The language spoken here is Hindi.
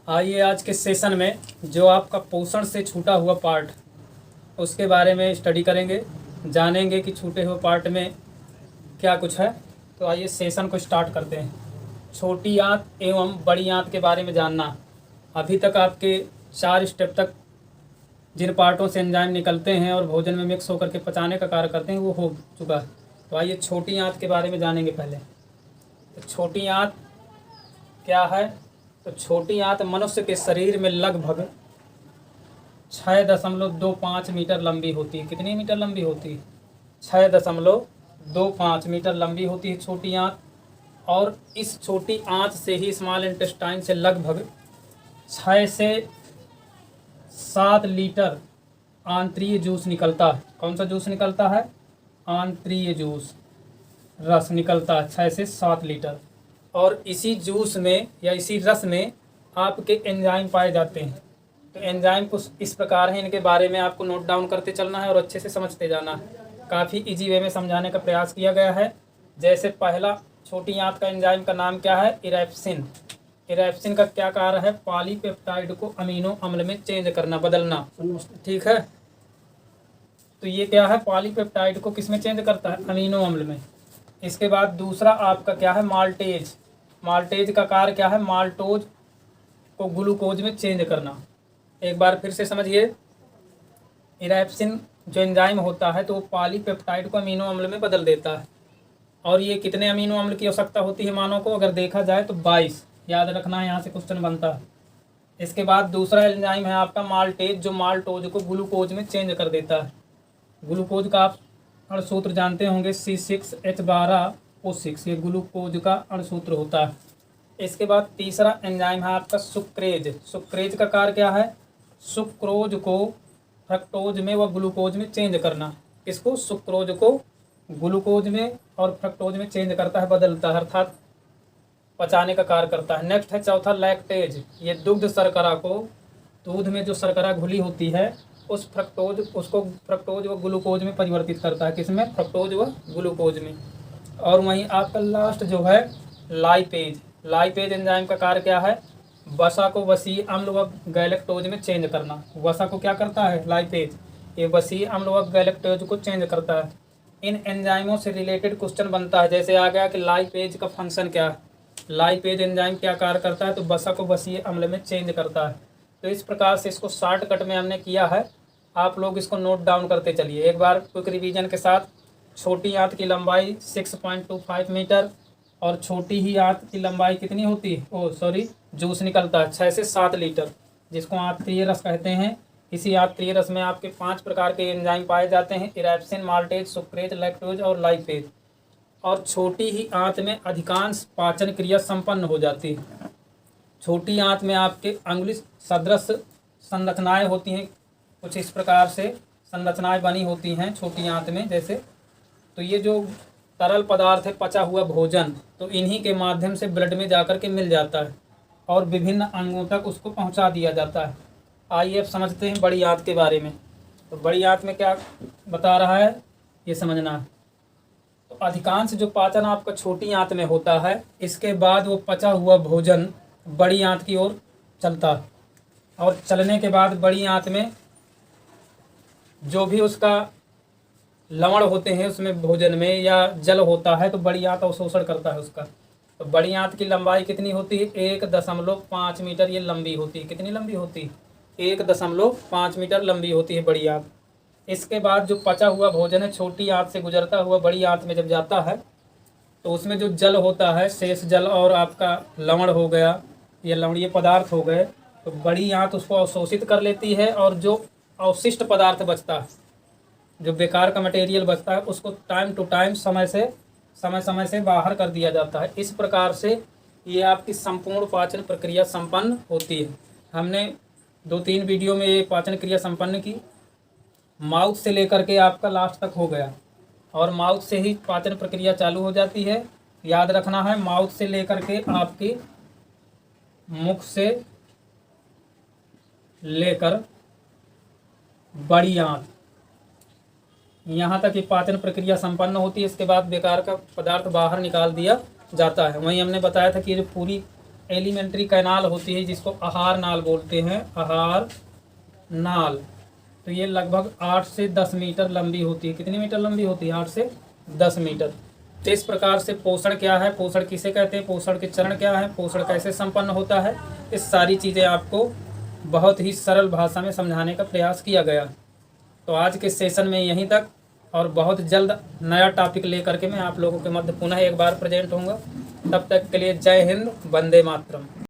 आइए आज के सेशन में जो आपका पोषण से छूटा हुआ पार्ट उसके बारे में स्टडी करेंगे, जानेंगे कि छूटे हुए पार्ट में क्या कुछ है। तो आइए सेशन को स्टार्ट करते हैं। छोटी आंत एवं बड़ी आंत के बारे में जानना। अभी तक आपके 4 स्टेप तक जिन पार्टों से एंजाइम निकलते हैं और भोजन में मिक्स होकर के पचाने का कार्य करते हैं वो हो चुका है। तो आइए छोटी आंत के बारे में जानेंगे पहले। तो छोटी आंत क्या है? तो छोटी आंत मनुष्य के शरीर में लगभग 6.25 मीटर लंबी होती है। कितनी मीटर लंबी होती है? 6.25 मीटर लंबी होती है छोटी आंत। और इस छोटी आंत से ही स्मॉल इंटेस्टाइन से लगभग 6 से 7 लीटर आंतरीय जूस निकलता है। कौन सा जूस निकलता है? आंतरीय जूस, रस निकलता है 6 से 7 लीटर। और इसी जूस में या इसी रस में आपके एंजाइम पाए जाते हैं। तो एंजाइम कुछ इस प्रकार है, इनके बारे में आपको नोट डाउन करते चलना है और अच्छे से समझते जाना है। काफ़ी इजी वे में समझाने का प्रयास किया गया है। जैसे पहला छोटी आंत का एंजाइम का नाम क्या है? इरैप्सिन। इरैप्सिन का क्या कार्य है? पॉलीपेप्टाइड को अमीनो अम्ल में चेंज करना, बदलना। ठीक है, तो ये क्या है? पॉलीपेप्टाइड को किस में चेंज करता है? अमीनो अम्ल में। इसके बाद दूसरा आपका क्या है? माल्टेज। माल्टेज का कार्य क्या है? माल्टोज को ग्लूकोज में चेंज करना। एक बार फिर से समझिए, इरैप्सिन जो एंजाइम होता है तो वो पॉलीपेप्टाइड को अमीनो अम्ल में बदल देता है। और ये कितने अमीनो अम्ल की आवश्यकता होती है मानव को? अगर देखा जाए तो 22। याद रखना है, यहाँ से क्वेश्चन बनता है। इसके बाद दूसरा एंजाइम है आपका माल्टेज, जो माल्टोज को ग्लूकोज में चेंज कर देता है। ग्लूकोज का आप अणुसूत्र जानते होंगे, C6H12O6। ये ग्लूकोज का अणुसूत्र होता है। इसके बाद तीसरा एंजाइम है आपका सुक्रेज। सुक्रेज का कार्य क्या है? सुक्रोज को फ्रक्टोज में व ग्लूकोज में चेंज करना। इसको सुक्रोज को ग्लूकोज में और फ्रक्टोज में चेंज करता है, बदलता है, अर्थात पचाने का कार्य करता है। नेक्स्ट है चौथा लैक्टेज। ये दुग्ध शर्करा को, दूध में जो शर्करा घुली होती है उसको फ्रक्टोज व ग्लूकोज में परिवर्तित करता है। किसमें? फ्रक्टोज व ग्लूकोज में। और वहीं आपका लास्ट जो है लाइपेज। लाइपेज एंजाइम का कार्य क्या है? वसा को वसीय अम्ल व गैलेक्टोज में चेंज करना। वसा को क्या करता है? लाइपेज। ये वसीय अम्ल व गैलेक्टोज को चेंज करता है। इन एंजाइमों से रिलेटेड क्वेश्चन बनता है। जैसे आ गया कि लाइपेज का फंक्शन क्या है? लाइपेज एंजाइम क्या कार्य करता है? तो वसा को वसीय अम्ल में चेंज करता है। तो इस प्रकार से इसको शॉर्टकट में हमने किया है। आप लोग इसको नोट डाउन करते चलिए एक बार क्विक रिवीजन के साथ। छोटी आंत की लंबाई 6.25 मीटर और छोटी ही आंत की लंबाई कितनी होती है? जूस निकलता है 6 से 7 लीटर, जिसको आंतरीय रस कहते हैं। इसी आंतरीय रस में आपके 5 प्रकार के एंजाइम पाए जाते हैं: इरैप्सिन, माल्टेज, सुक्रेज, लैक्टोज और लाइपेज। और छोटी ही आंत में अधिकांश पाचन क्रिया संपन्न हो जाती है। छोटी आंत में आपके अंगुली सदृश संरचनाएं होती हैं। कुछ इस प्रकार से संरचनाएं बनी होती हैं छोटी आंत में। जैसे तो ये जो तरल पदार्थ है, पचा हुआ भोजन, तो इन्हीं के माध्यम से ब्लड में जाकर के मिल जाता है और विभिन्न अंगों तक उसको पहुंचा दिया जाता है। आइए अब समझते हैं बड़ी आंत के बारे में। तो बड़ी आंत में क्या बता रहा है ये समझना है। तो अधिकांश जो पाचन आपका छोटी आंत में होता है, इसके बाद वो पचा हुआ भोजन बड़ी आंत की ओर चलता है। और चलने के बाद बड़ी आंत में जो भी उसका लवण होते हैं उसमें भोजन में या जल होता है, तो बड़ी आंत अवशोषण करता है उसका। तो बड़ी आंत की लंबाई कितनी होती है? 1.5 मीटर ये लंबी होती है। कितनी लंबी होती है? 1.5 मीटर लंबी होती है बड़ी आंत। इसके बाद जो पचा हुआ भोजन है छोटी आंत से गुजरता हुआ बड़ी आंत में जब जाता है, तो उसमें जो जल होता है, शेष जल और आपका लवण हो गया, ये लवणीय पदार्थ हो गए, तो बड़ी आंत उसको अवशोषित कर लेती है। और जो अवशिष्ट पदार्थ बचता है, जो बेकार का मटेरियल बचता है, उसको टाइम टू टाइम समय से बाहर कर दिया जाता है। इस प्रकार से ये आपकी संपूर्ण पाचन प्रक्रिया संपन्न होती है। हमने 2-3 वीडियो में ये पाचन क्रिया संपन्न की। माउथ से लेकर के आपका लास्ट तक हो गया, और माउथ से ही पाचन प्रक्रिया चालू हो जाती है। याद रखना है, माउथ से लेकर के आपकी मुख से लेकर बड़ी आंत, यहाँ तक ये पाचन प्रक्रिया संपन्न होती है। इसके बाद बेकार का पदार्थ बाहर निकाल दिया जाता है। वहीं हमने बताया था कि ये जो पूरी एलिमेंट्री कैनाल होती है जिसको आहार नाल बोलते हैं, आहार नाल। तो ये लगभग 8 से 10 मीटर लंबी होती है। कितनी मीटर लंबी होती है? 8 से 10 मीटर। तो इस प्रकार से पोषण क्या है, पोषण किसे कहते हैं, पोषण के चरण क्या है, पोषण कैसे संपन्न होता है, ये सारी चीज़ें आपको बहुत ही सरल भाषा में समझाने का प्रयास किया गया। तो आज के सेशन में यहीं तक, और बहुत जल्द नया टॉपिक लेकर के मैं आप लोगों के मध्य पुनः एक बार प्रेजेंट होऊंगा। तब तक के लिए जय हिंद, वंदे मातरम।